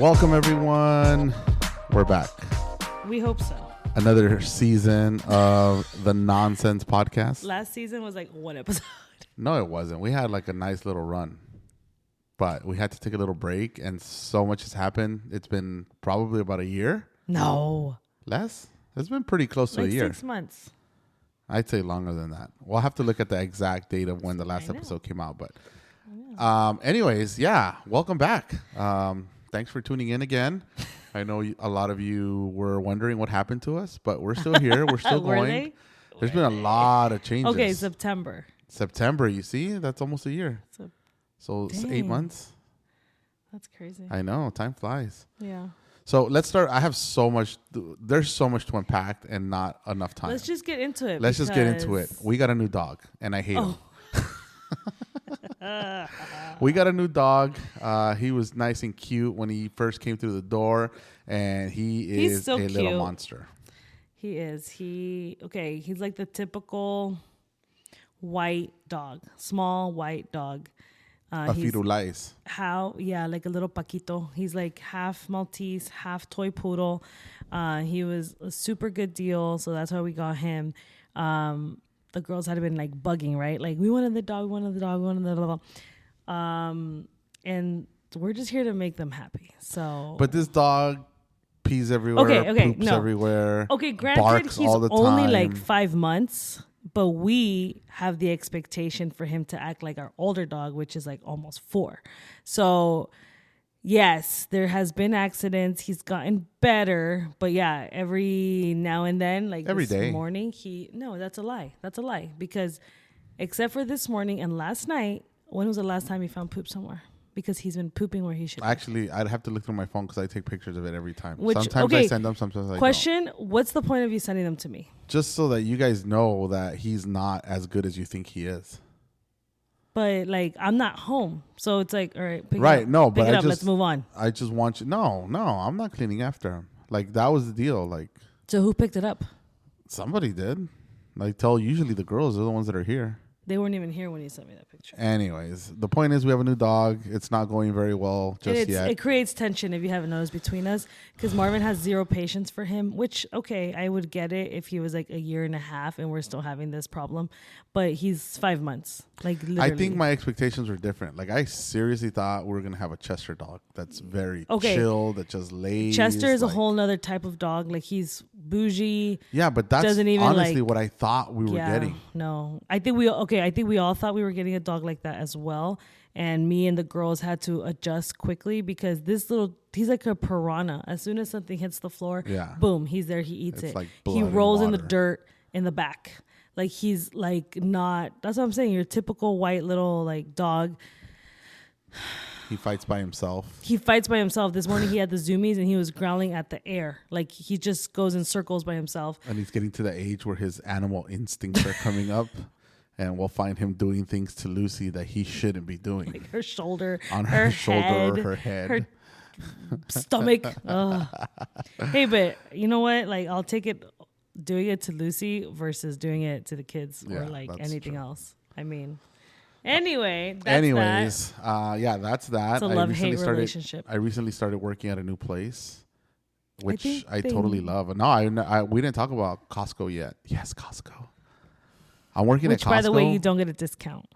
Welcome, everyone. We're back. We hope so. Another season of the Nonsense Podcast. Last season was like one episode. No, it wasn't. We had like a nice little run, but we had to take a little break, and so much has happened. It's been probably about a year. No. Less? It's been pretty close to like a year. 6 months. I'd say longer than that. We'll have to look at the exact date of when the last episode came out. But anyways, yeah, welcome back. Thanks for tuning in again. I know a lot of you were wondering what happened to us, but we're still here. We're still going. There's been a lot of changes. Okay, September. September, you see? That's almost a year. So it's 8 months. That's crazy. I know. Time flies. Yeah. So let's start. I have so much. There's so much to unpack and not enough time. Let's just get into it. Let's just get into it. We got a new dog, and I hate him. We got a new dog. He was nice and cute when he first came through the door, and he's so cute. Little monster. He is. He's like the typical white dog, small white dog. A Firulais. Like a little Paquito. He's like half Maltese, half toy poodle. He was a super good deal, so that's why we got him. The girls had been like bugging, right? Like, we wanted the dog, and we're just here to make them happy. So, but this dog pees everywhere, poops everywhere. Okay, granted, barks he's all the only time. like 5 months, but we have the expectation for him to act like our older dog, which is like almost 4. So, yes, there has been accidents. He's gotten better, but yeah, every now and then, like every this day. morning, that's a lie. That's a lie, because except for this morning and last night, when was the last time he found poop somewhere? Because he's been pooping where he should. Actually, I'd have to look through my phone because I take pictures of it every time. Sometimes I send them, sometimes I don't. What's the point of you sending them to me? Just so that you guys know that he's not as good as you think he is. But like, I'm not home, so it's like, all right, pick right? It up. No, pick but it up. Let's move on. I just want you. No, I'm not cleaning after him. Like, that was the deal. Like, so who picked it up? Somebody did. Usually the girls are the ones that are here. They weren't even here when you sent me that picture. Anyways, the point is we have a new dog. It's not going very well just yet. It creates tension, if you haven't noticed, between us, because Marvin has zero patience for him, which, okay, I would get it if he was like a year and a half and we're still having this problem. But he's 5 months. Like, literally. I think my expectations were different. Like, I seriously thought we were going to have a Chester dog that's very chill, that just lays. Chester is a whole nother type of dog. Like, he's bougie. Yeah, but that's honestly what I thought we were getting. No. I think we all thought we were getting a dog like that as well. And me and the girls had to adjust quickly because he's like a piranha. As soon as something hits the floor, boom, he's there. He eats it. Like he rolls in the dirt in the back. Like, he's like not, that's what I'm saying. Your typical white little like dog. He fights by himself. This morning he had the zoomies and he was growling at the air. Like, he just goes in circles by himself. And he's getting to the age where his animal instincts are coming up. And we'll find him doing things to Lucy that he shouldn't be doing. Like her shoulder. On her shoulder or her head. Her stomach. Hey, but you know what? Like, I'll take it doing it to Lucy versus doing it to the kids or like anything else. I mean, that's that. It's a love-hate relationship. I recently started working at a new place, which I totally love. No, we didn't talk about Costco yet. Yes, Costco. I'm working at Costco. Which, by the way, you don't get a discount.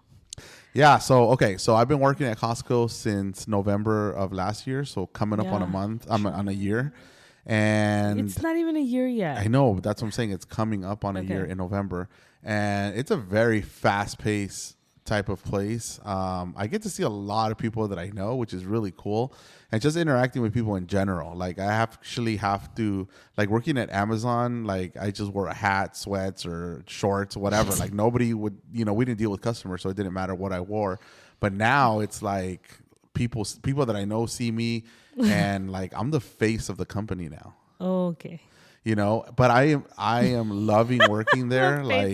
Yeah. So I've been working at Costco since November of last year. So coming up on a month, on a year. And it's not even a year yet. I know, but that's what I'm saying. It's coming up on a year in November. And it's a very fast-paced type of place. I get to see a lot of people that I know, which is really cool. And just interacting with people in general. Like, I actually have to, like, working at Amazon, like, I just wore a hat, sweats, or shorts, whatever. Like, nobody would, we didn't deal with customers, so it didn't matter what I wore. But now it's like people that I know see me, and like, I'm the face of the company now. Oh, okay. But I am loving working there. Like,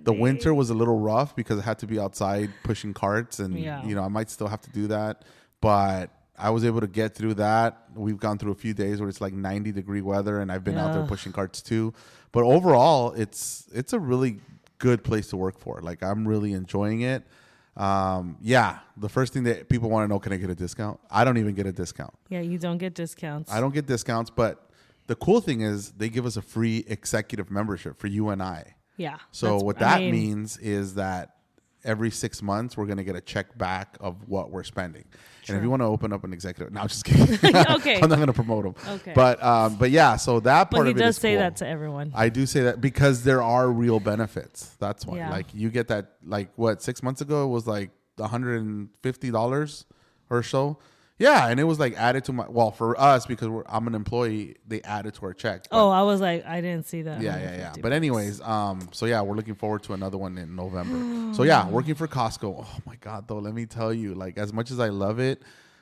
the winter was a little rough because I had to be outside pushing carts, and I might still have to do that, but I was able to get through that. We've gone through a few days where it's like 90-degree weather, and I've been out there pushing carts too. But overall, it's a really good place to work for. Like, I'm really enjoying it. Yeah, the first thing that people want to know, can I get a discount? I don't even get a discount. Yeah, you don't get discounts. I don't get discounts, but the cool thing is they give us a free executive membership for you and I. Yeah. So what that means is that every 6 months we're going to get a check back of what we're spending. True. And if you want to open up an executive, no, I'm just kidding. Okay. I'm not going to promote them. Okay. But yeah, so that part of it is cool. He does say that to everyone. I do say that because there are real benefits. That's why. Yeah. Like you get that, like what, 6 months ago it was like $150 or so. Yeah, and it was like added to for us, because I'm an employee, they added to our check. But, I was like, I didn't see that. Yeah. But anyways, so yeah, we're looking forward to another one in November. So yeah, working for Costco. Oh my God, though, let me tell you, like as much as I love it,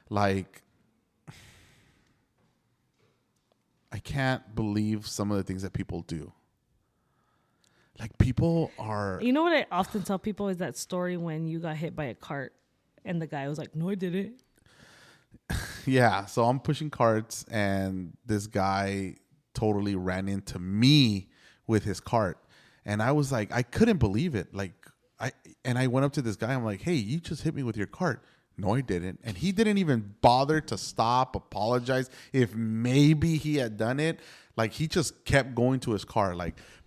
like I can't believe some of the things that people do. Like people are... You know what I often tell people is that story when you got hit by a cart and the guy was like, no, I didn't. Yeah, so I'm pushing carts and this guy totally ran into me with his cart. And I was like, I couldn't believe it. I went up to this guy. I'm like, hey, you just hit me with your cart. No, I didn't. And he didn't even bother to stop, apologize. If maybe he had done it, like he just kept going to his car.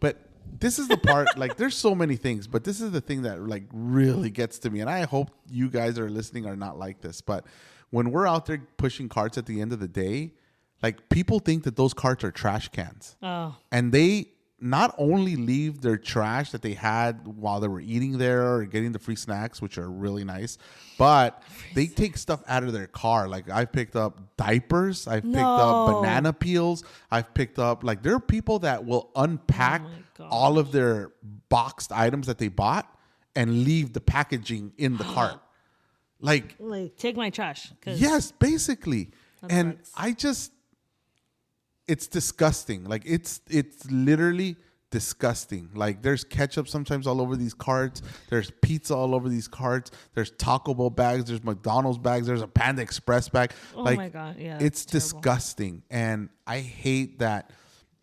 But this is the part, like there's so many things, but this is the thing that like really gets to me. And I hope you guys are listening are not like this, but when we're out there pushing carts at the end of the day, like people think that those carts are trash cans. Oh. And they not only leave their trash that they had while they were eating there or getting the free snacks, which are really nice, but they take stuff out of their car. Like I've picked up diapers. I've picked up banana peels. I've picked up, like there are people that will unpack all of their boxed items that they bought and leave the packaging in the cart. Like take my trash. Yes, basically. And it's disgusting. Like it's literally disgusting. Like there's ketchup sometimes all over these carts. There's pizza all over these carts. There's Taco Bell bags. There's McDonald's bags. There's a Panda Express bag. Oh my God. Yeah. It's disgusting. And I hate that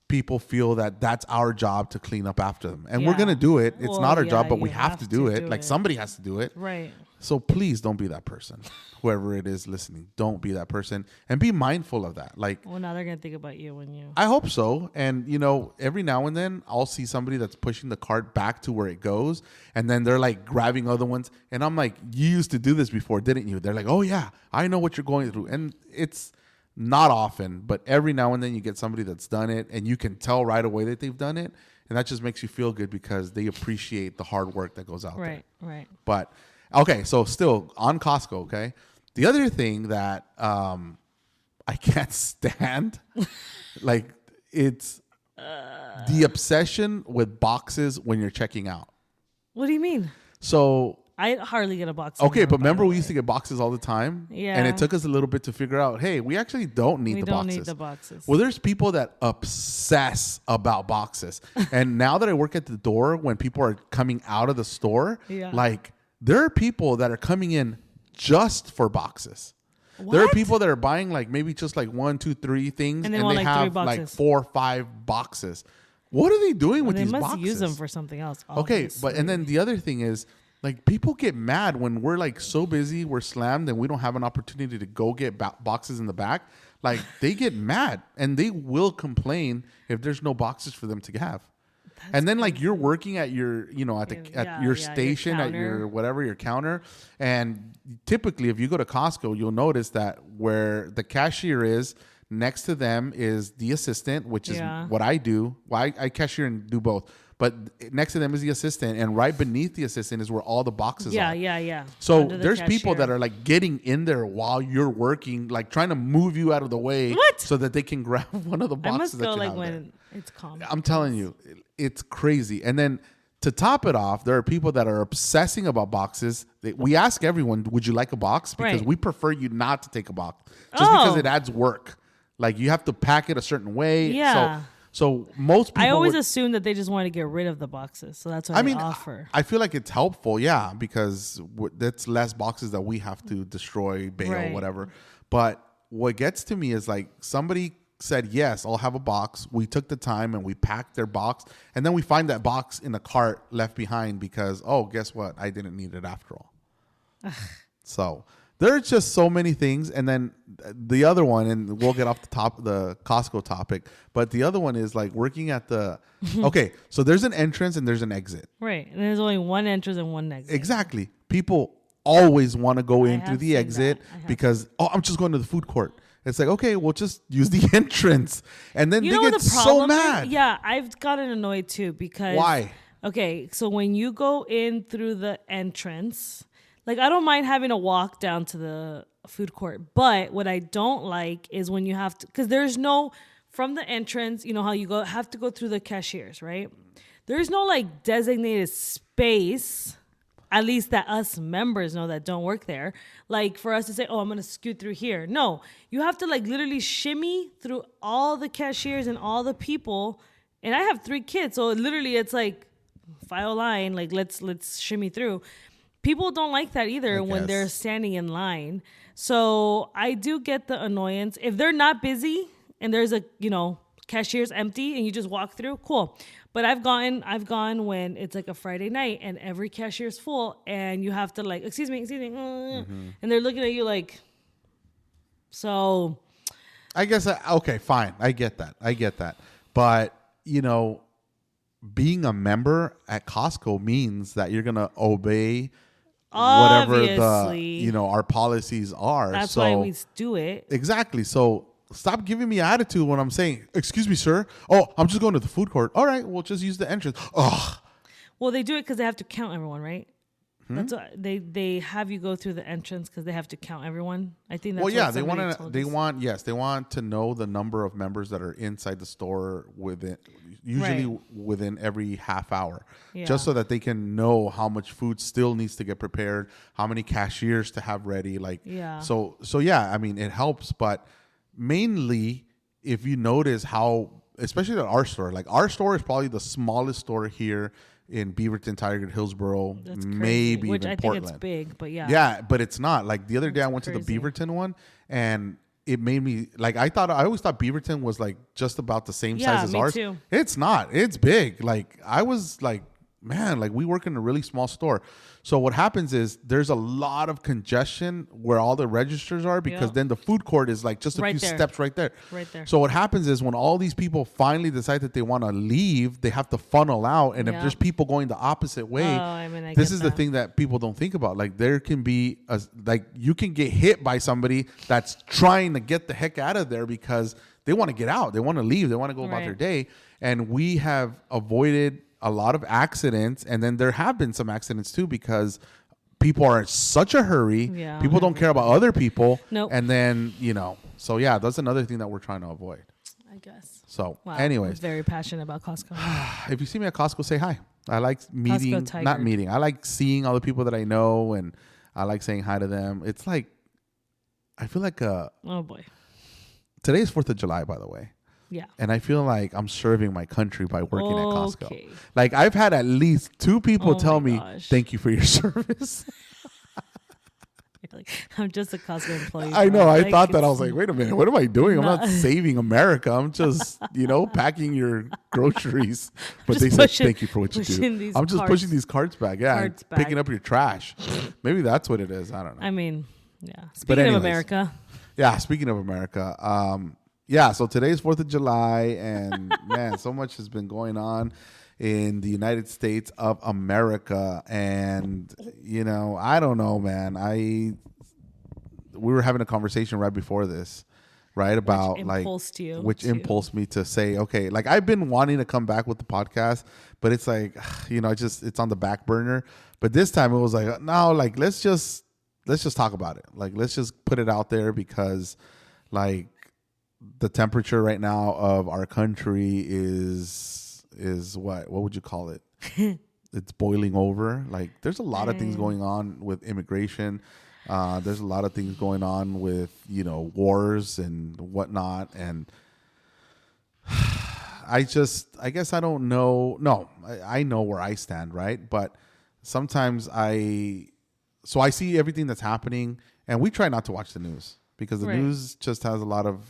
people feel that that's our job to clean up after them. And we're going to do it. It's not our job, but we have to do it. Like somebody has to do it. Right. So please don't be that person. Whoever it is listening, don't be that person, and be mindful of that. Like, well, now they're gonna think about you when you. I hope so. And every now and then I'll see somebody that's pushing the cart back to where it goes, and then they're like grabbing other ones, and I'm like, "You used to do this before, didn't you?" They're like, "Oh yeah, I know what you're going through," and it's not often, but every now and then you get somebody that's done it, and you can tell right away that they've done it, and that just makes you feel good because they appreciate the hard work that goes out there. Right. But. Okay, so still on Costco, okay? The other thing that I can't stand, like, it's the obsession with boxes when you're checking out. What do you mean? So... I hardly get a box. Okay, but remember we used to get boxes all the time? Yeah. And it took us a little bit to figure out, hey, we actually don't need the boxes. We don't need the boxes. Well, there's people that obsess about boxes. And now that I work at the door, when people are coming out of the store, like... There are people that are coming in just for boxes. What? There are people that are buying like maybe just like 1, 2, 3 things, and they have like 4 or 5 boxes. What are they doing with these boxes? They must use them for something else. Obviously. Okay, and then the other thing is like people get mad when we're like so busy, we're slammed, and we don't have an opportunity to go get boxes in the back. Like they get mad and they will complain if there's no boxes for them to have. And then like you're working at your, at your station, at your whatever, your counter. And typically if you go to Costco, you'll notice that where the cashier is, next to them is the assistant, which is what I do. Well, I cashier and do both. But next to them is the assistant, and right beneath the assistant is where all the boxes are. Yeah. So there's people that are like getting in there while you're working, like trying to move you out of the way so that they can grab one of the boxes that you have there. It's calm. I'm telling you, it's crazy. And then to top it off, there are people that are obsessing about boxes. We ask everyone, would you like a box? Because we prefer you not to take a box. Just because it adds work. Like you have to pack it a certain way. Yeah. So most people... I always assume that they just want to get rid of the boxes. So that's what they offer. I feel like it's helpful, because that's less boxes that we have to destroy, bail, whatever. But what gets to me is like somebody said, yes, I'll have a box. We took the time and we packed their box. And then we find that box in a cart left behind because, guess what? I didn't need it after all. So there's just so many things. And then the other one, and we'll get off the Costco topic, but the other one is like working at the, okay, so there's an entrance and there's an exit. Right. And there's only one entrance and one exit. Exactly. People always want to go in through the exit because, I'm just going to the food court. It's like, okay, we'll just use the entrance. And then they get so mad. Yeah, I've gotten annoyed too because. Why? Okay, so when you go in through the entrance, like I don't mind having to walk down to the food court, but what I don't like is when you have to, because there's no, from the entrance, you know how you have to go through the cashiers, right? There's no like designated space, at least that us members know that don't work there, like for us to say, oh, I'm going to scoot through here. No, you have to like literally shimmy through all the cashiers and all the people. And I have 3 kids, so literally it's like file line, like let's shimmy through. People don't like that either when they're standing in line. So I do get the annoyance. If they're not busy and there's a, cashier's empty and you just walk through, cool. But I've gone when it's like a Friday night and every cashier's full and you have to like, excuse me, and they're looking at you like, so. I guess, okay, fine. I get that. But, being a member at Costco means that you're going to obey whatever our policies are. That's why we do it. Exactly. So stop giving me attitude when I'm saying, excuse me, sir. Oh, I'm just going to the food court. All right, we'll just use the entrance. Ugh. Well, they do it because they have to count everyone, right? That's what they have you go through the entrance because they have to count everyone. I think that's they want to know the number of members that are inside the store within every half hour, just so that they can know how much food still needs to get prepared, how many cashiers to have ready. So I mean, it helps, but mainly if you notice how, especially at our store, like our store is probably the smallest store here in Beaverton, Tigard, Hillsboro, maybe which even I Portland. think it's big, but yeah. Yeah, but it's not. Like the other day I went to the Beaverton one and it made me like I always thought Beaverton was like just about the same size as ours. Too. It's not. It's big. Like I was like, man, like we work in a really small store. So what happens is there's a lot of congestion where all the registers are because then the food court is like just a few steps right there. Right there. So what happens is when all these people finally decide that they want to leave, they have to funnel out. And if there's people going the opposite way, this is the thing that people don't think about. Like there can be you can get hit by somebody that's trying to get the heck out of there because they want to get out. They want to leave. They want to go about their day. And we have avoided a lot of accidents, and then there have been some accidents too because people are in such a hurry. Yeah, people don't care about other people. Nope. And then, so yeah, that's another thing that we're trying to avoid. I guess. So, anyways. I'm very passionate about Costco. If you see me at Costco, say hi. I like I like seeing all the people that I know, and I like saying hi to them. It's like, I feel like oh boy. Today's 4th of July, by the way. Yeah. And I feel like I'm serving my country by working at Costco. Like I've had at least 2 people tell me, thank you for your service. Like, I'm just a Costco employee. I know. I thought that. I was like, wait a minute. What am I doing? I'm not saving America. I'm just, packing your groceries. But they said, thank you for what you do. I'm just pushing these carts back. Yeah. Picking up your trash. Maybe that's what it is. I don't know. I mean, yeah. Speaking of America. Yeah. Speaking of America. Yeah, so today's 4th of July, and man, so much has been going on in the United States of America. And, I don't know, man. We were having a conversation right before this, right? About which impulsed me to say, okay, like I've been wanting to come back with the podcast, but it's like, it's on the back burner. But this time it was like, no, like, let's just talk about it. Like, let's just put it out there because like, the temperature right now of our country is what would you call it? It's boiling over. Like there's a lot of things going on with immigration. There's a lot of things going on with, wars and whatnot. And I guess I don't know. No, I know where I stand. Right. But sometimes I see everything that's happening and we try not to watch the news because the news just has a lot of,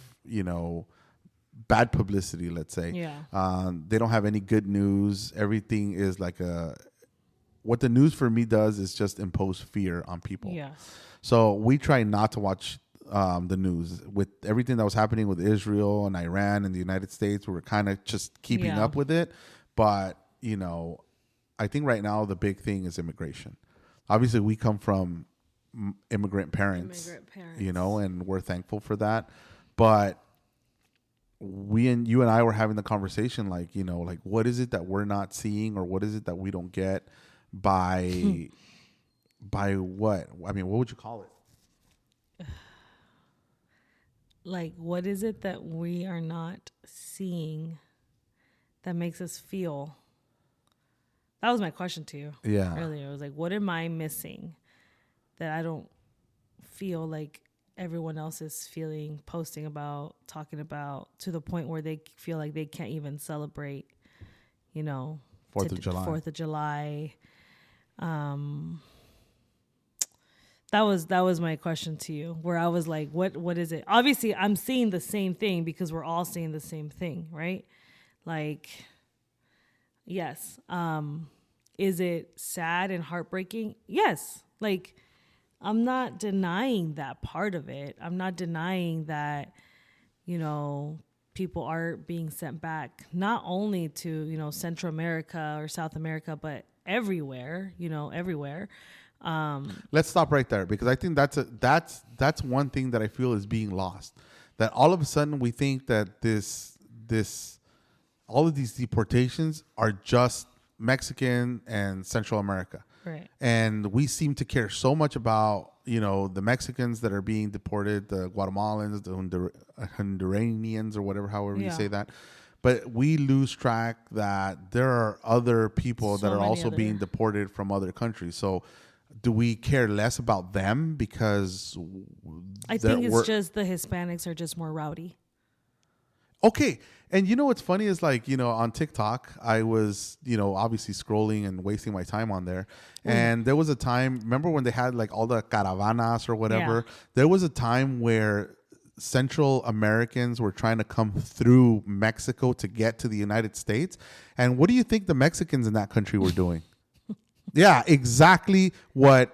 bad publicity, let's say. Yeah. They don't have any good news. Everything is like what the news for me does is just impose fear on people. Yeah. So we try not to watch the news. With everything that was happening with Israel and Iran and the United States, we were kind of just keeping up with it. But, I think right now the big thing is immigration. Obviously, we come from immigrant parents, and we're thankful for that. But you and I were having the conversation, like, what is it that we're not seeing, or what is it that we don't get by what? I mean, what would you call it? Like, what is it that we are not seeing that makes us feel? That was my question to you earlier. It was like, what am I missing that I don't feel like everyone else is feeling, posting about, talking about, to the point where they feel like they can't even celebrate, 4th of July. 4th of July. That was my question to you, where I was like, what is it? Obviously, I'm seeing the same thing because we're all seeing the same thing, right? Like, yes. Is it sad and heartbreaking? Yes. Like, I'm not denying that part of it. I'm not denying that, people are being sent back, not only to, Central America or South America, but everywhere, everywhere. Let's stop right there, because I think that's one thing that I feel is being lost. That all of a sudden we think that all of these deportations are just Mexican and Central America. Right. And we seem to care so much about, the Mexicans that are being deported, the Guatemalans, the Honduranians, or whatever, however you say that. But we lose track that there are other people that are also being deported from other countries. So do we care less about them because I think it's just the Hispanics are just more rowdy. Okay. And what's funny is, like, on TikTok, I was, obviously scrolling and wasting my time on there. And there was a time, remember when they had like all the caravanas or whatever? Yeah. There was a time where Central Americans were trying to come through Mexico to get to the United States. And what do you think the Mexicans in that country were doing? Yeah, exactly what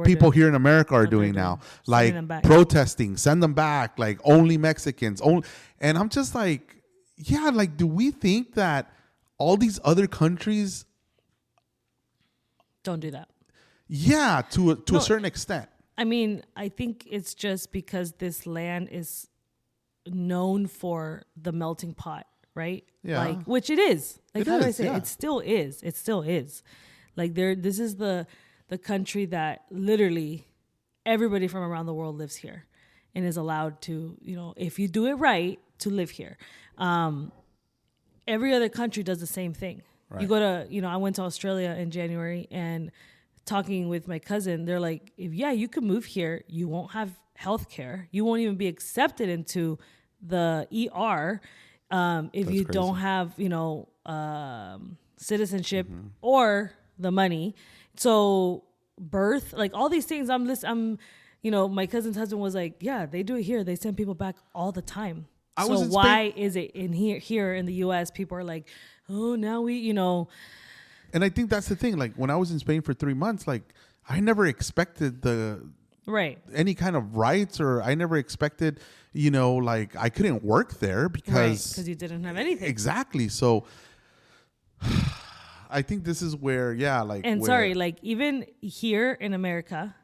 people here in America are doing now. Like protesting, send them back, like only Mexicans. And I'm just like, yeah, like, do we think that all these other countries don't do that? Yeah, to a certain extent. I mean, I think it's just because this land is known for the melting pot, right? Yeah. Like, which it is. Like, how do I say? Yeah. It still is. It still is. Like, this is the country that literally everybody from around the world lives here and is allowed to, if you do it right, to live here. Every other country does the same thing. Right. You go to, I went to Australia in January, and talking with my cousin, they're like, you could move here, you won't have health care, you won't even be accepted into the ER if you don't have, citizenship or the money. So birth, like all these things, my cousin's husband was like, yeah, they do it here. They send people back all the time. So why is it in here in the U.S. people are like, oh, now we. And I think that's the thing. Like, when I was in Spain for 3 months, like, I never expected any kind of rights, or I never expected, like, I couldn't work there because you didn't have anything. Exactly. So I think this is where, like, even here in America,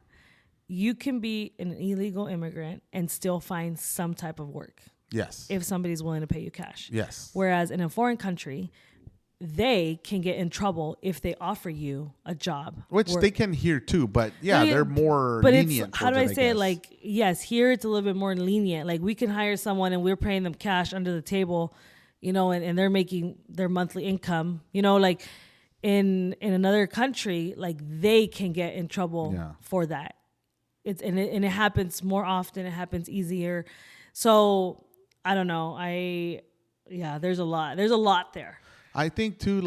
you can be an illegal immigrant and still find some type of work. Yes. If somebody's willing to pay you cash. Yes. Whereas in a foreign country, they can get in trouble if they offer you a job. Which they can here too, but they're more lenient. But how do I say it? Like, yes, here it's a little bit more lenient. Like, we can hire someone and we're paying them cash under the table, and they're making their monthly income, like in another country, like they can get in trouble for that. And it happens more often. It happens easier. So I don't know. There's a lot there. I think too,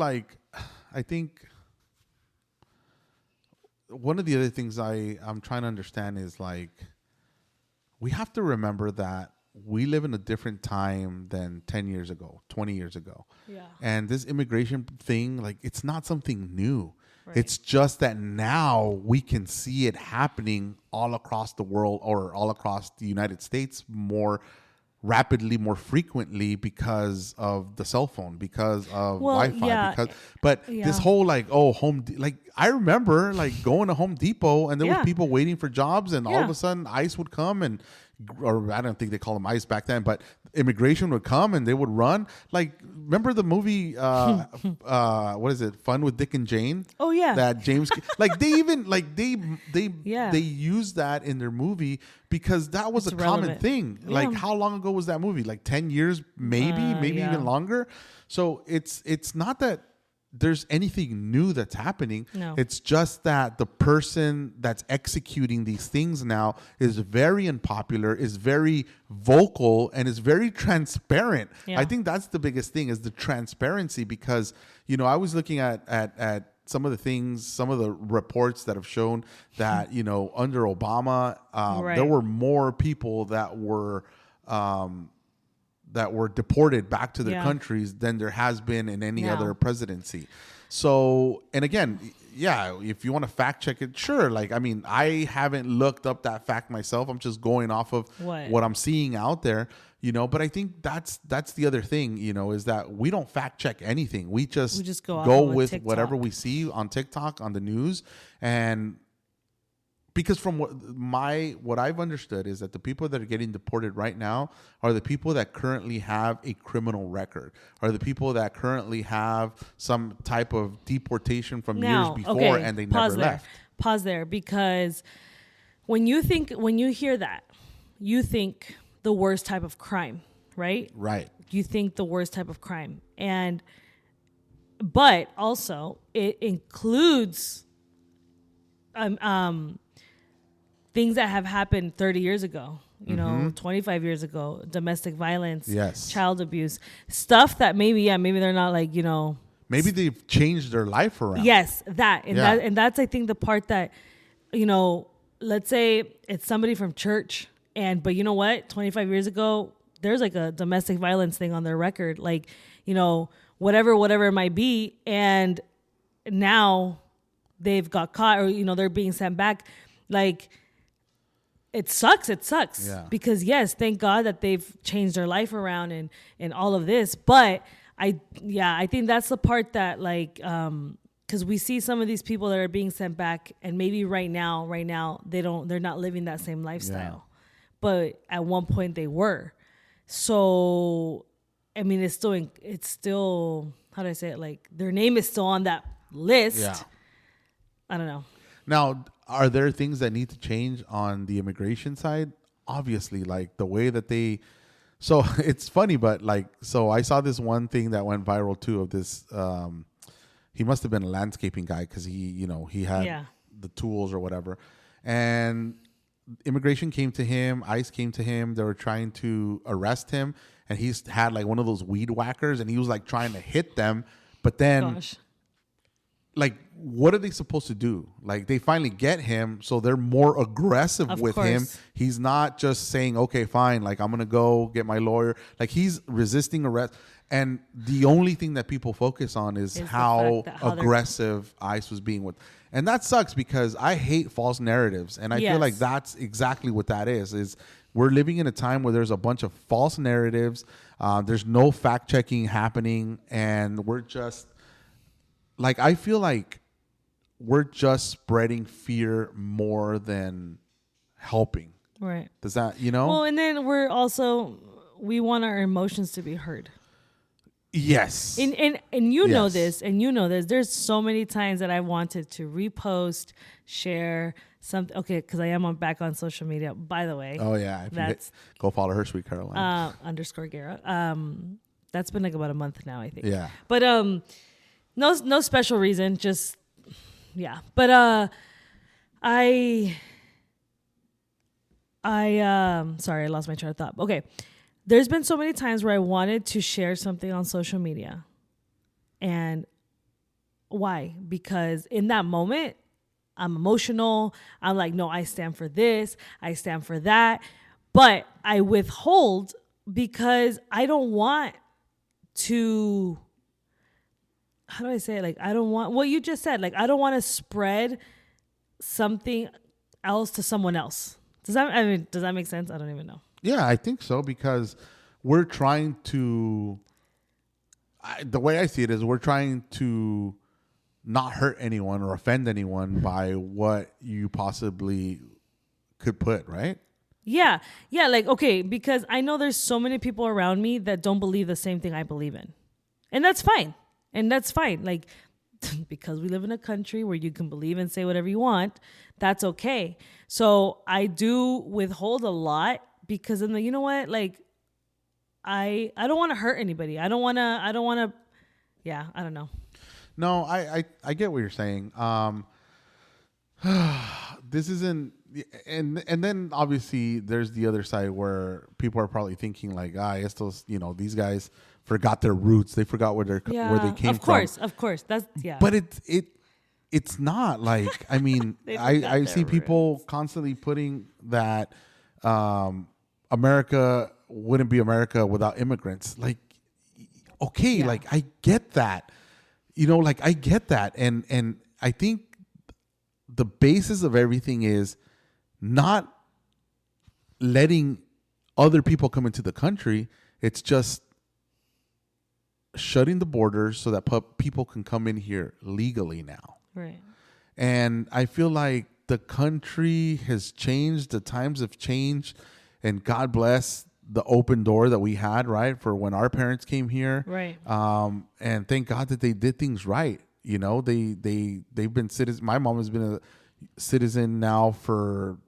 one of the other things I'm trying to understand is, like, we have to remember that we live in a different time than 10 years ago, 20 years ago. Yeah. And this immigration thing, like, it's not something new. Right. It's just that now we can see it happening all across the world or all across the United States more rapidly, more frequently because of the cell phone, because of Wi-Fi, this whole like, like I remember like going to Home Depot and there was people waiting for jobs and all of a sudden ICE would come or I don't think they call them ICE back then, but immigration would come and they would run. Like, remember the movie, what is it? Fun with Dick and Jane? Oh yeah. That James, like they even, like they used that in their movie because that was a common thing. Yeah. Like how long ago was that movie? Like 10 years, maybe even longer. So it's not that there's anything new that's happening. No. It's just that the person that's executing these things now is very unpopular, is very vocal, and is very transparent. Yeah. I think that's the biggest thing is the transparency because, I was looking at some of the things, some of the reports that have shown that, under Obama, there were more people that were deported back to their countries than there has been in any other presidency. So, and again, if you want to fact check it, sure. Like, I mean, I haven't looked up that fact myself. I'm just going off of what I'm seeing out there, but I think that's the other thing, is that we don't fact check anything. We just go with whatever we see on TikTok, on the news. And because from what I've understood is that the people that are getting deported right now are the people that currently have a criminal record, are the people that currently have some type of deportation from years before and they never left. Pause there, because when you hear that, you think the worst type of crime, right? Right. You think the worst type of crime, but also it includes things that have happened 30 years ago, 25 years ago, domestic violence, child abuse, stuff that maybe they're not like, maybe they've changed their life around. Yes, that's I think the part that, let's say it's somebody from church but you know what? 25 years ago, there's like a domestic violence thing on their record, like, whatever it might be. And now they've got caught or, they're being sent back. Like, it sucks. Because thank God that they've changed their life around and all of this. But I think that's the part that like, cause we see some of these people that are being sent back and maybe right now, they're not living that same lifestyle, but at one point they were. So, I mean, it's still, how do I say it? Like their name is still on that list. Yeah. I don't know. Now, are there things that need to change on the immigration side? Obviously, like the way that so it's funny, but like, so I saw this one thing that went viral too of this, he must've been a landscaping guy cause he had the tools or whatever. And immigration came to him, ICE came to him. They were trying to arrest him and he's had like one of those weed whackers and he was like trying to hit them. But then like, what are they supposed to do? Like, they finally get him, so they're more aggressive with him. He's not just saying, okay, fine, like, I'm going to go get my lawyer. Like, he's resisting arrest. And the only thing that people focus on is how aggressive ICE was being with. And that sucks because I hate false narratives. And I feel like that's exactly what that is we're living in a time where there's a bunch of false narratives. There's no fact-checking happening, and we're just... Like, I feel like we're just spreading fear more than helping. Right. Does that, Well, and then we want our emotions to be heard. Yes. And you know this, There's so many times that I wanted to repost, share something. Okay, because I am back on social media, by the way. Oh, yeah. Go follow her, Sweet Caroline. _ Guerra. That's been like about a month now, I think. Yeah. But, no special reason, just But I sorry, I lost my train of thought. Okay. There's been so many times where I wanted to share something on social media. And why? Because in that moment, I'm emotional. I'm like, no, I stand for this. I stand for that. But I withhold because I don't want to how do I say it? Like, I don't want what you just said. Like, I don't want to spread something else to someone else. Does that make sense? I don't even know. Yeah, I think so, because we're trying to, the way I see it is we're trying to not hurt anyone or offend anyone by what you possibly could put, right? Yeah. Yeah. Like, okay, because I know there's so many people around me that don't believe the same thing I believe in. And that's fine. Like, because we live in a country where you can believe and say whatever you want, that's okay. So I do withhold a lot because then, you know what? Like, I don't want to hurt anybody. I don't want to, yeah, I don't know. No, I get what you're saying. This isn't, and then obviously there's the other side where people are probably thinking like, estos, these guys forgot their roots. They forgot where they came from. Of course. That's, yeah. But it's not like, I mean, I see people constantly putting that America wouldn't be America without immigrants. Like, okay, like I get that. Like I get that. And I think the basis of everything is not letting other people come into the country. It's just shutting the borders so that people can come in here legally now. Right. And I feel like the country has changed. The times have changed. And God bless the open door that we had, right, for when our parents came here. Right. And thank God that they did things right. They've been citizens. My mom has been a citizen now for,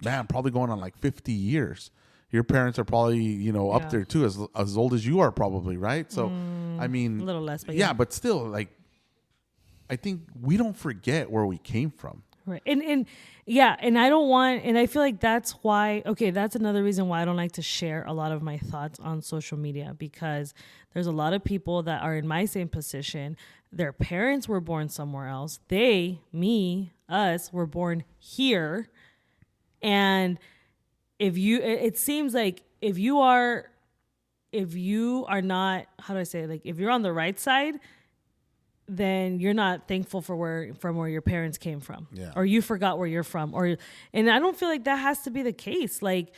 probably going on like 50 years. Your parents are probably, up there too, as old as you are probably, right? So, I mean, a little less, but yeah, but still, like, I think we don't forget where we came from. Right. And I don't want, and I feel like that's why, that's another reason why I don't like to share a lot of my thoughts on social media, because there's a lot of people that are in my same position. Their parents were born somewhere else. Us were born here. And it seems like if you are not, how do I say it? Like, if you're on the right side, then you're not thankful from where your parents came from, or you forgot where you're from, and I don't feel like that has to be the case. Like,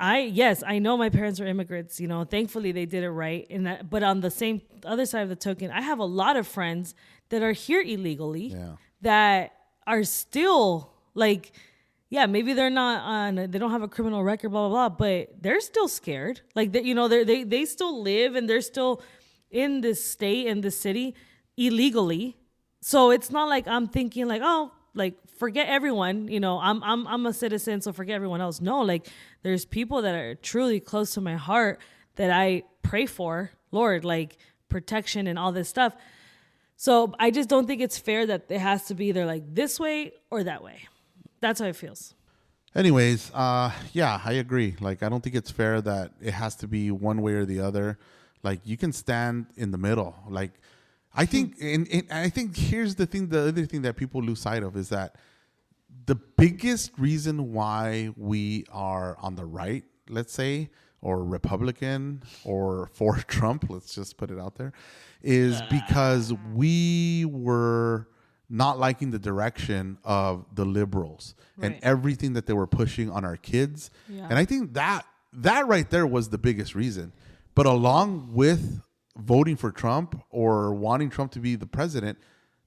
I know my parents are immigrants, thankfully they did it right. But on the other side of the token, I have a lot of friends that are here illegally that are still like, maybe they're not they don't have a criminal record, blah, blah, blah, but they're still scared. Like that, they still live and they're still in this state and this city illegally. So it's not like I'm thinking like, oh, like forget everyone, I'm a citizen, so forget everyone else. No, like there's people that are truly close to my heart that I pray for, Lord, like protection and all this stuff. So I just don't think it's fair that it has to be either like this way or that way. That's how it feels. Anyways, I agree. Like, I don't think it's fair that it has to be one way or the other. Like, you can stand in the middle. Like, I think, and I think here's the other thing that people lose sight of is that the biggest reason why we are on the right, let's say, or Republican or for Trump, let's just put it out there, is because we were not liking the direction of the liberals and everything that they were pushing on our kids. Yeah. And I think that right there was the biggest reason. But along with voting for Trump or wanting Trump to be the president,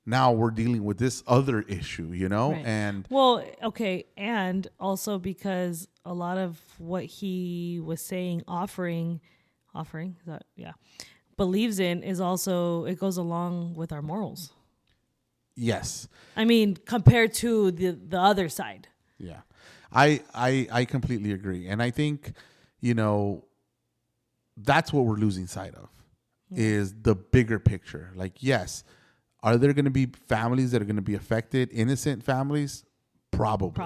now we're dealing with this other issue, Right. And and also because a lot of what he was saying, believes in is also, it goes along with our morals. Yes. I mean, compared to the other side. Yeah. I completely agree. And I think, that's what we're losing sight of is the bigger picture. Like, yes, are there going to be families that are going to be affected? Innocent families? Probably.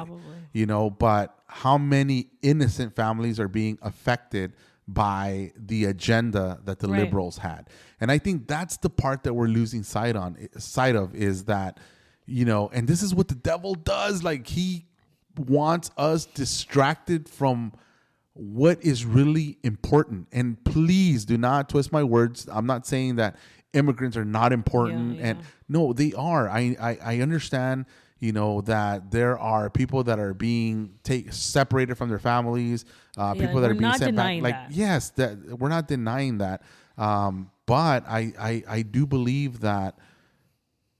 But how many innocent families are being affected by the agenda that the liberals had? And I think that's the part that we're losing sight of is that, and this is what the devil does. Like, he wants us distracted from what is really important. And please do not twist my words. I'm not saying that immigrants are not important. Yeah, yeah. And no, they are. I understand, that there are people that are being separated from their families, people that are being sent back. Like, yes, that we're not denying that. But I do believe that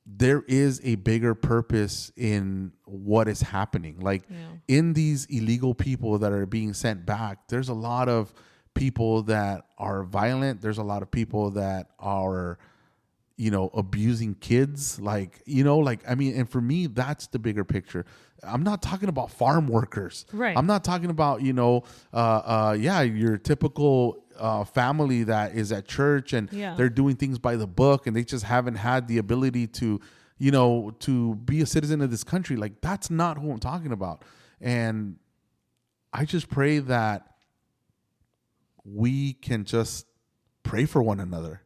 there is a bigger purpose in what is happening. Like in these illegal people that are being sent back, there's a lot of people that are violent. There's a lot of people that are, abusing kids. And for me, that's the bigger picture. I'm not talking about farm workers. Right. I'm not talking about, your typical family that is at church and they're doing things by the book and they just haven't had the ability to, to be a citizen of this country. Like, that's not who I'm talking about. And I just pray that we can just pray for one another,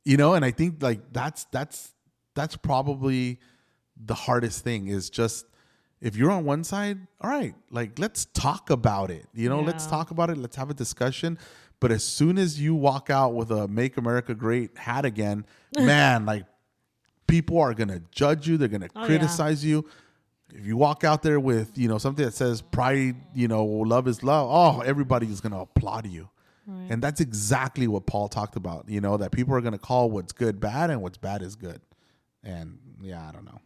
and I think like that's probably the hardest thing is just, if you're on one side, all right, like, let's talk about it, let's talk about it. Let's have a discussion. But as soon as you walk out with a Make America Great hat again, man, like, people are going to judge you. They're going to criticize you. If you walk out there with, something that says pride, love is love, everybody is going to applaud you. Right. And that's exactly what Paul talked about, that people are going to call what's good bad and what's bad is good. And I don't know.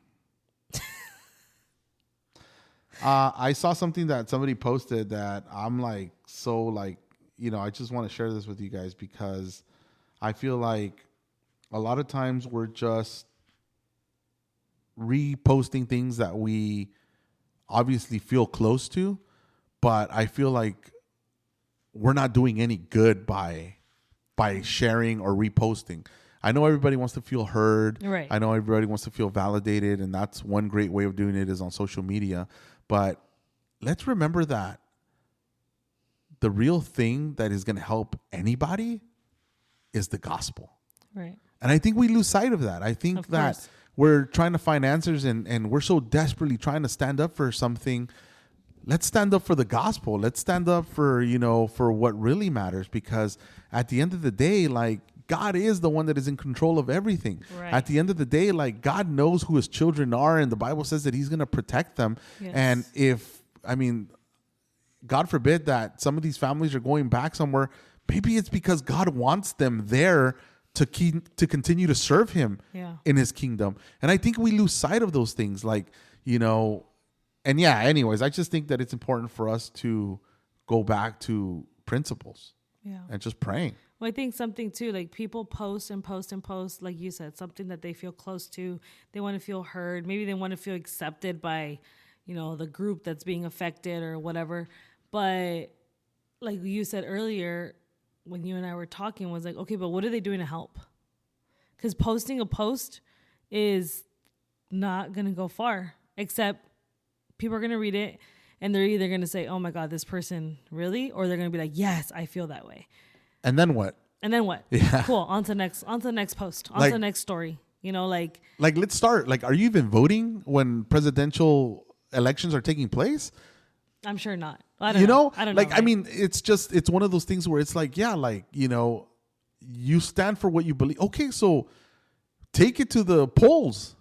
I saw something that somebody posted that I'm like, I just want to share this with you guys because I feel like a lot of times we're just reposting things that we obviously feel close to, but I feel like we're not doing any good by sharing or reposting. I know everybody wants to feel heard. Right. I know everybody wants to feel validated, and that's one great way of doing it is on social media. But let's remember that the real thing that is going to help anybody is the gospel. Right. And I think we lose sight of that. I think that we're trying to find answers and we're so desperately trying to stand up for something. Let's stand up for the gospel. Let's stand up for, for what really matters, because at the end of the day, like, God is the one that is in control of everything. Right. At the end of the day, like, God knows who his children are, and the Bible says that he's going to protect them. Yes. And God forbid that some of these families are going back somewhere, maybe it's because God wants them there to continue to serve him in his kingdom. And I think we lose sight of those things, anyways, I just think that it's important for us to go back to principles and just praying. Well, I think something too, like, people post and post and post, like you said, something that they feel close to. They want to feel heard. Maybe they want to feel accepted by, the group that's being affected or whatever. But like you said earlier, when you and I were talking, was like, okay, but what are they doing to help? Because posting a post is not going to go far, except people are going to read it and they're either going to say, oh my God, this person really? Or they're going to be like, yes, I feel that way. And then what? Yeah. Cool. On to the next post, on to the next story. Like let's start. Like, are you even voting when presidential elections are taking place? I'm sure not. I don't know. Like, right? I mean, it's one of those things where it's like, you stand for what you believe. Okay, so take it to the polls,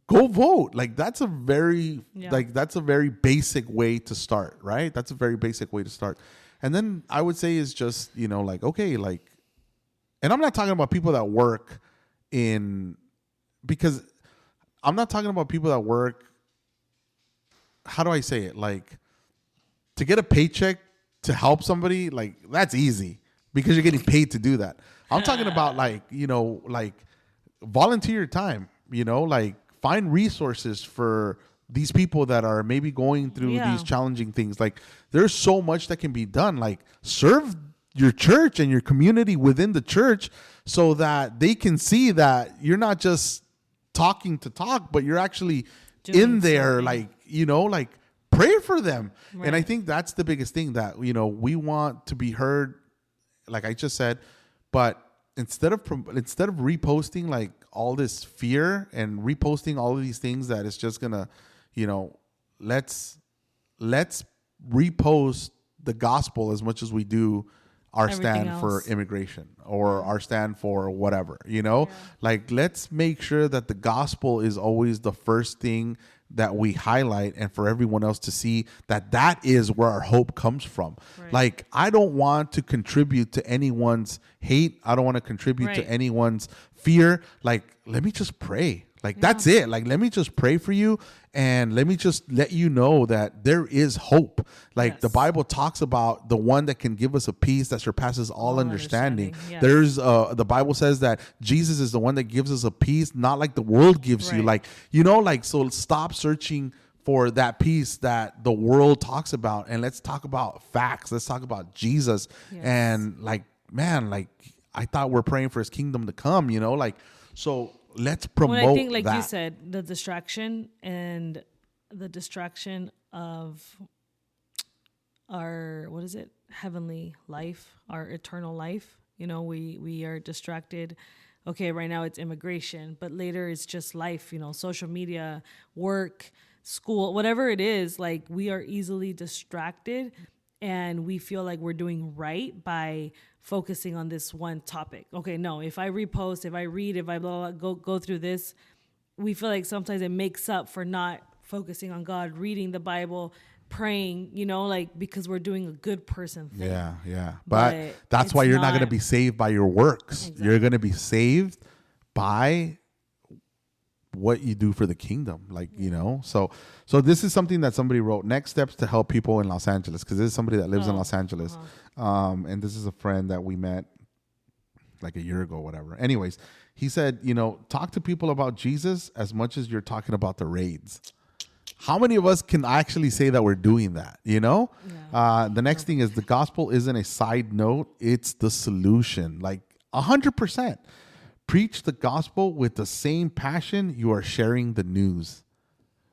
go vote. Like, that's a very basic way to start, right? That's a very basic way to start. And then I would say is just, okay, like, and I'm not talking about people that work because I'm not talking about people that work, how do I say it? Like, to get a paycheck to help somebody, like, that's easy because you're getting paid to do that. I'm talking about like volunteer your time, like, find resources for these people that are maybe going through these challenging things. Like, there's so much that can be done. Like, serve your church and your community within the church so that they can see that you're not just talking to talk, but you're actually doing in there, something. like pray for them. Right. And I think that's the biggest thing that, we want to be heard, like I just said, but instead of reposting like all this fear and reposting all of these things that is just gonna, let's repost the gospel as much as we do our Everything stand else. for immigration or our stand for whatever, you know? Like, let's make sure that the gospel is always the first thing that we highlight, and for everyone else to see that that is where our hope comes from. Right. Like, I don't want to contribute to anyone's hate. I don't want to contribute to anyone's fear. Like, let me just pray. Like, that's it. Like, let me just pray for you, and let me just let you know that there is hope. Like, the Bible talks about the one that can give us a peace that surpasses all understanding. Yes. There's the Bible says that Jesus is the one that gives us a peace, not like the world gives you. Like, you know, like, so stop searching for that peace that the world talks about, and let's talk about facts. Let's talk about Jesus. And like, man, like, I thought we're praying for his kingdom to come, you know, like, so let's promote I think, like that. you said, the distraction of our, what is it, heavenly life, our eternal life. You know, we are distracted. Okay, right now it's immigration, but later it's just life, you know, social media, work, school, whatever it is. Like, we are easily distracted, and we feel like we're doing right by focusing on this one topic. Okay, no, if I repost, if I read, if I blah, blah, go through this, we feel like sometimes it makes up for not focusing on God, reading the Bible, praying, you know, like, because we're doing a good person thing. Yeah. But that's why you're not going to be saved by your works. Exactly. You're going to be saved by what you do for the kingdom, like, you know. So this is something that somebody wrote, next steps to help people in Los Angeles, because this is somebody that lives in Los Angeles. And this is a friend that we met like a year ago, whatever. Anyways, he said, you know, talk to people about Jesus as much as you're talking about the raids. How many of us can actually say that we're doing that, you know? The next thing is, the gospel isn't a side note, it's the solution. Like, 100%. Preach the gospel with the same passion you are sharing the news.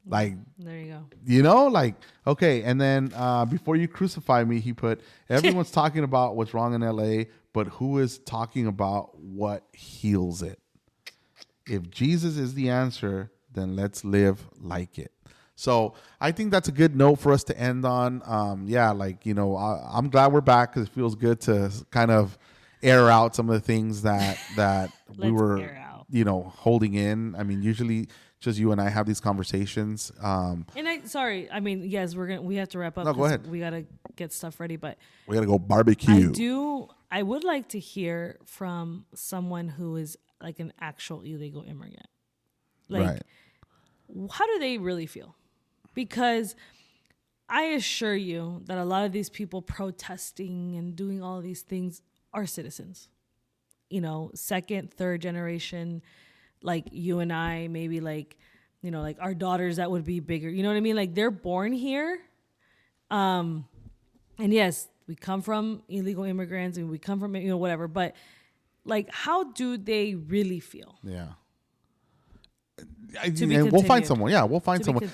Like, there you go. You know, like, okay. And then before you crucify me, he put, everyone's talking about what's wrong in LA, but who is talking about what heals it? If Jesus is the answer, then let's live like it. So I think that's a good note for us to end on. Like, you know, I'm glad we're back, because it feels good to kind of air out some of the things that we were, you know, holding in. I mean, usually just you and I have these conversations. Yes, we have to wrap up. No, go ahead. We got to get stuff ready, but we got to go barbecue. I would like to hear from someone who is like an actual illegal immigrant. Like, how do they really feel? Because I assure you that a lot of these people protesting and doing all these things are citizens, you know, second, third generation, like you and I, maybe like, you know, like our daughters that would be bigger, you know what I mean? Like, they're born here. And yes, we come from illegal immigrants, and we come from, you know, whatever, but like, how do they really feel? Yeah. We'll find someone. Yeah, we'll find someone.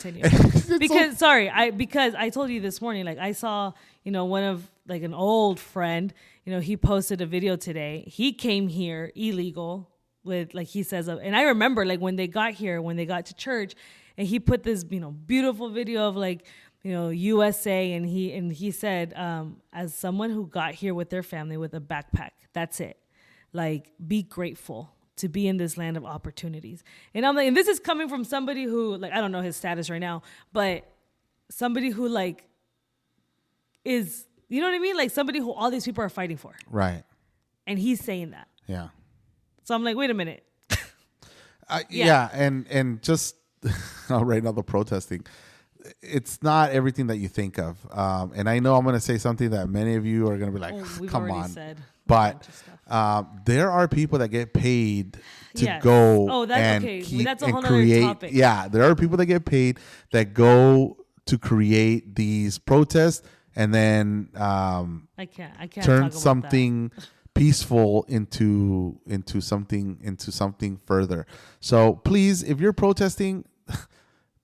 Because I told you this morning, like, I saw, you know, one of, like, an old friend, you know, he posted a video today. He came here illegal with, like, he says, and I remember, like, when they got here, when they got to church, and he put this, you know, beautiful video of, like, you know, USA, and he said, as someone who got here with their family with a backpack, that's it. Like, be grateful to be in this land of opportunities. And I'm like, and this is coming from somebody who, like, I don't know his status right now, but somebody who, like, is, you know what I mean? Like, somebody who all these people are fighting for. Right. And he's saying that. Yeah. So I'm like, wait a minute. And just right now, the protesting, it's not everything that you think of. And I know I'm going to say something that many of you are going to be like, come on. But there are people that get paid to go and keep that's a and whole create. Other topic. Yeah, there are people that get paid that go to create these protests, and then I can't turn something peaceful into something further. So please, if you're protesting,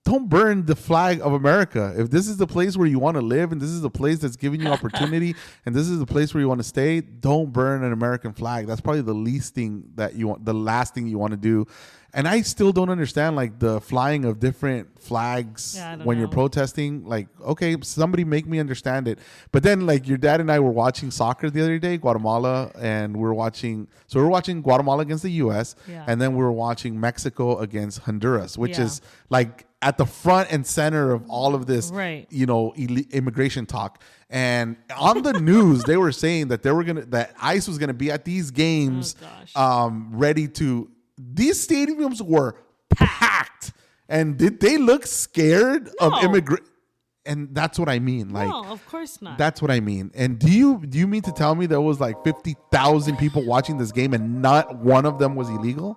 don't burn the flag of America. If this is the place where you want to live, and this is the place that's giving you opportunity, and this is the place where you want to stay, don't burn an American flag. That's probably the last thing you want to do. And I still don't understand, like, the flying of different flags when you're protesting. Like, okay, somebody make me understand it. But then, like, your dad and I were watching soccer the other day, Guatemala, and we were watching Guatemala against the U.S., and then we were watching Mexico against Honduras, which is, like, at the front and center of all of this, immigration talk. And on the news, they were saying that that ICE was gonna be at these games, ready to. These stadiums were packed, and did they look scared of immigrant? And that's what I mean. Like, no, of course not. That's what I mean. And do you mean to tell me there was like 50,000 people watching this game and not one of them was illegal?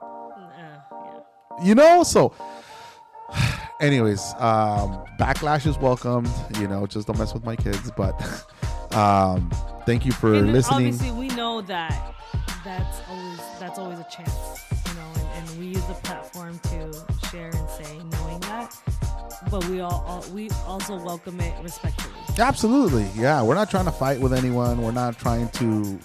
Yeah. So. Anyways, backlash is welcomed. Just don't mess with my kids. But thank you for listening. Obviously, we know that that's always a chance. And we use the platform to share and say, knowing that. But we also welcome it respectfully. Absolutely, yeah. We're not trying to fight with anyone. We're not trying to,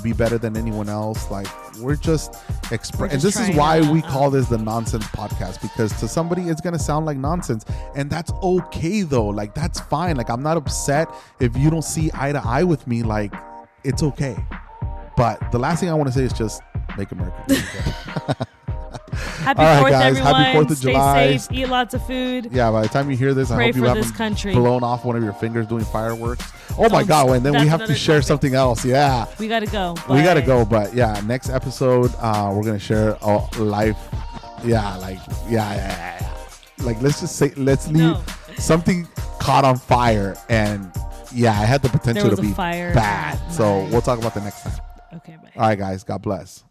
be better than anyone else. Like, we're just and this is why we call this the nonsense podcast, because to somebody it's gonna sound like nonsense, and that's okay though. Like, that's fine. Like, I'm not upset if you don't see eye to eye with me. Like, it's okay. But the last thing I want to say is just make America great again. Happy 4th, guys. everyone. Happy 4th of July. Stay safe. Eat lots of food. Yeah, by the time you hear this, I hope you haven't blown off one of your fingers doing fireworks. Oh my God. And then we have to share something else. Yeah. We got to go. But yeah, next episode, we're going to share life. Yeah. Like, let's just say, let's leave something caught on fire. And yeah, it had the potential to be bad. So we'll talk about the next time. Okay, bye. All right, guys. God bless.